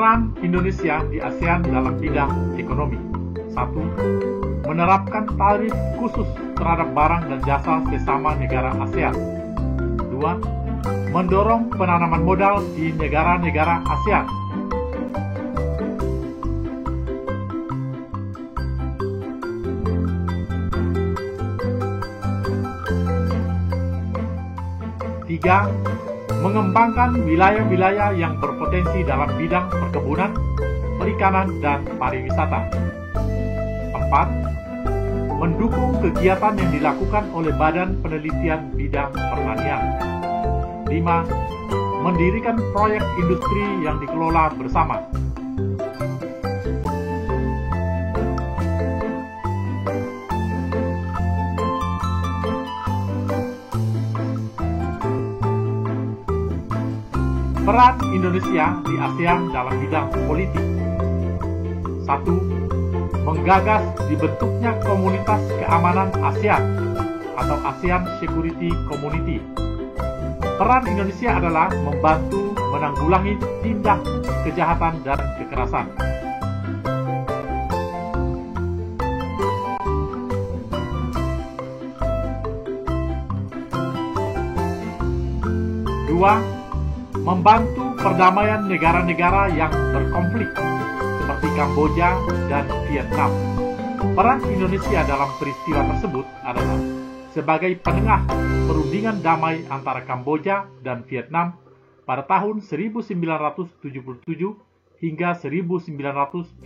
Peran Indonesia di ASEAN dalam bidang ekonomi. 1. Menerapkan tarif khusus terhadap barang dan jasa sesama negara ASEAN. 2. Mendorong penanaman modal di negara-negara ASEAN. 3. Mengembangkan wilayah-wilayah yang berpotensi dalam bidang perkebunan, perikanan, dan pariwisata. 4. Mendukung kegiatan yang dilakukan oleh Badan Penelitian Bidang Pertanian. 5. Mendirikan proyek industri yang dikelola bersama. Peran Indonesia di ASEAN dalam bidang politik. 1. Menggagas dibentuknya Komunitas Keamanan ASEAN atau ASEAN Security Community. Peran Indonesia adalah membantu menanggulangi tindak kejahatan dan kekerasan. 2. Membantu perdamaian negara-negara yang berkonflik seperti Kamboja dan Vietnam. Peran Indonesia dalam peristiwa tersebut adalah sebagai penengah perundingan damai antara Kamboja dan Vietnam pada tahun 1977 hingga 1979.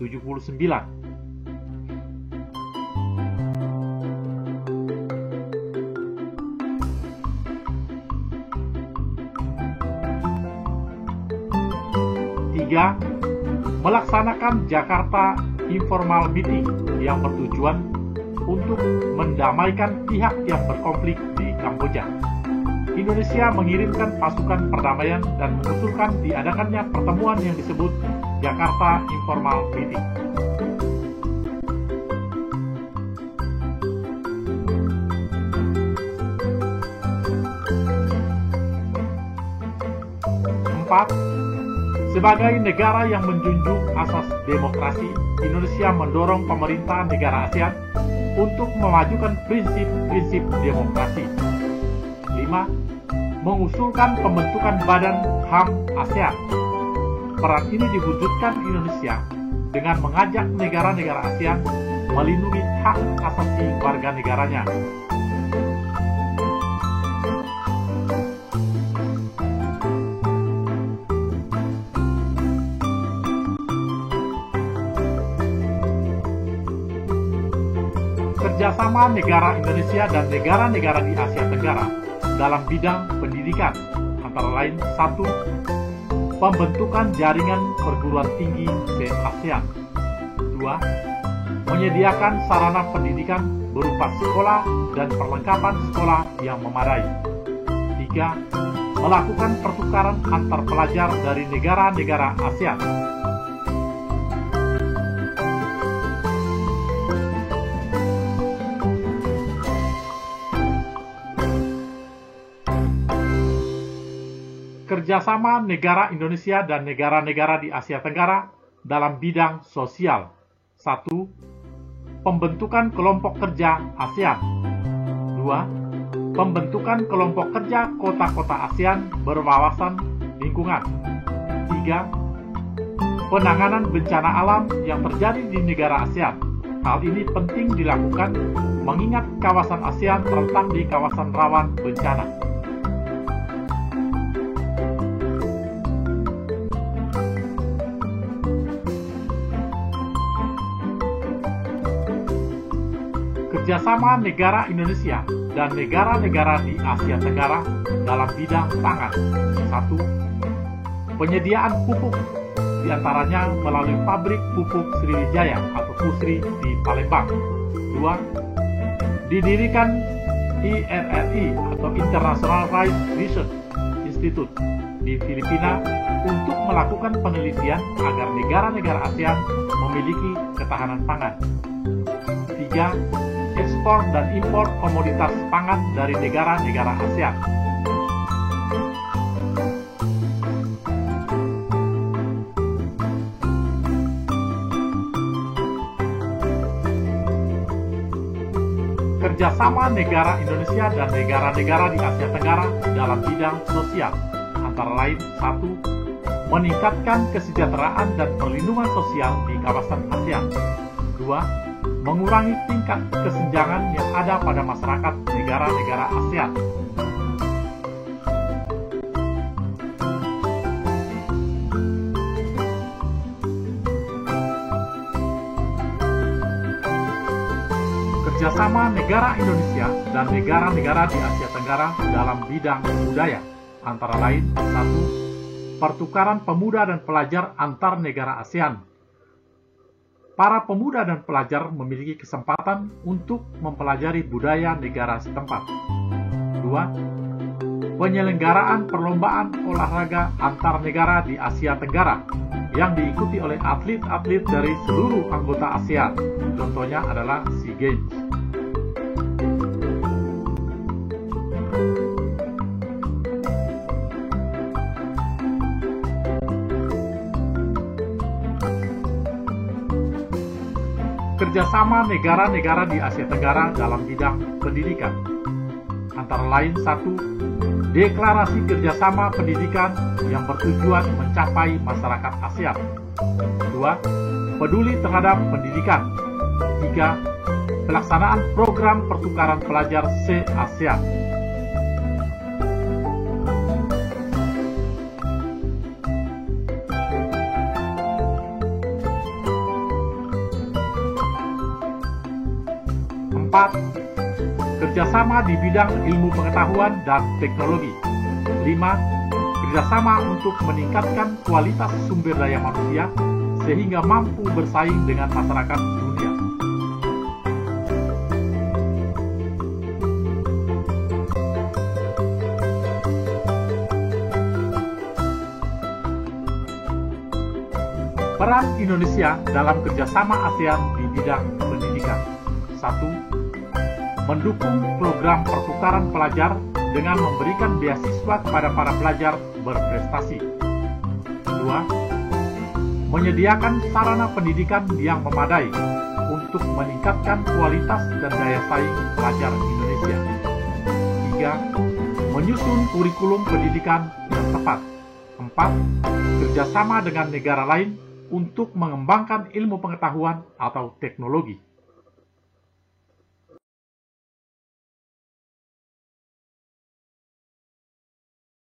3. Melaksanakan Jakarta Informal Meeting yang bertujuan untuk mendamaikan pihak yang berkonflik di Kamboja. Indonesia mengirimkan pasukan perdamaian dan mengusulkan diadakannya pertemuan yang disebut Jakarta Informal Meeting. 4. Sebagai negara yang menjunjung asas demokrasi, Indonesia mendorong pemerintah negara ASEAN untuk memajukan prinsip-prinsip demokrasi. 5. Mengusulkan pembentukan Badan HAM ASEAN. Peran ini diwujudkan Indonesia dengan mengajak negara-negara ASEAN melindungi hak asasi warga negaranya. Kerjasama negara Indonesia dan negara-negara di Asia Tenggara dalam bidang pendidikan, antara lain 1. Pembentukan jaringan perguruan tinggi se-ASEAN. 2. Menyediakan sarana pendidikan berupa sekolah dan perlengkapan sekolah yang memadai. 3. Melakukan pertukaran antar pelajar dari negara-negara ASEAN. Kerjasama negara Indonesia dan negara-negara di Asia Tenggara dalam bidang sosial. 1. Pembentukan kelompok kerja ASEAN. 2. Pembentukan kelompok kerja kota-kota ASEAN berwawasan lingkungan. 3. Penanganan bencana alam yang terjadi di negara ASEAN. Hal ini penting dilakukan mengingat kawasan ASEAN terletak di kawasan rawan bencana. Kerjasama negara Indonesia dan negara-negara di Asia Tenggara dalam bidang pangan. 1. Penyediaan pupuk, diantaranya melalui pabrik pupuk Sriwijaya atau PUSRI di Palembang. 2. Didirikan IRRI atau International Rice Research Institute di Filipina untuk melakukan penelitian agar negara-negara ASEAN memiliki ketahanan pangan. 3. Ekspor dan impor komoditas pangan dari negara-negara ASEAN. Kerjasama negara Indonesia dan negara-negara di Asia Tenggara dalam bidang sosial, antara lain 1. Meningkatkan kesejahteraan dan perlindungan sosial di kawasan ASEAN. 2. Mengurangi tingkat kesenjangan yang ada pada masyarakat negara-negara ASEAN. Kerjasama negara Indonesia dan negara-negara di Asia Tenggara dalam bidang budaya, antara lain 1. Pertukaran pemuda dan pelajar antar negara ASEAN. Para pemuda dan pelajar memiliki kesempatan untuk mempelajari budaya negara setempat. 2. Penyelenggaraan perlombaan olahraga antar negara di Asia Tenggara yang diikuti oleh atlet-atlet dari seluruh anggota ASEAN. Contohnya adalah SEA Games. Kerjasama negara-negara di Asia Tenggara dalam bidang pendidikan, antara lain 1. Deklarasi kerjasama pendidikan yang bertujuan mencapai masyarakat ASEAN. 2. Peduli terhadap pendidikan. 3. Pelaksanaan program pertukaran pelajar se-ASEAN. Kerjasama di bidang ilmu pengetahuan dan teknologi. 5. Kerjasama untuk meningkatkan kualitas sumber daya manusia sehingga mampu bersaing dengan masyarakat dunia. Peran Indonesia dalam kerjasama ASEAN di bidang pendidikan. 1. Mendukung program pertukaran pelajar dengan memberikan beasiswa kepada para pelajar berprestasi. 2. Menyediakan sarana pendidikan yang memadai untuk meningkatkan kualitas dan daya saing pelajar Indonesia. 3. Menyusun kurikulum pendidikan yang tepat. 4. Kerjasama dengan negara lain untuk mengembangkan ilmu pengetahuan atau teknologi.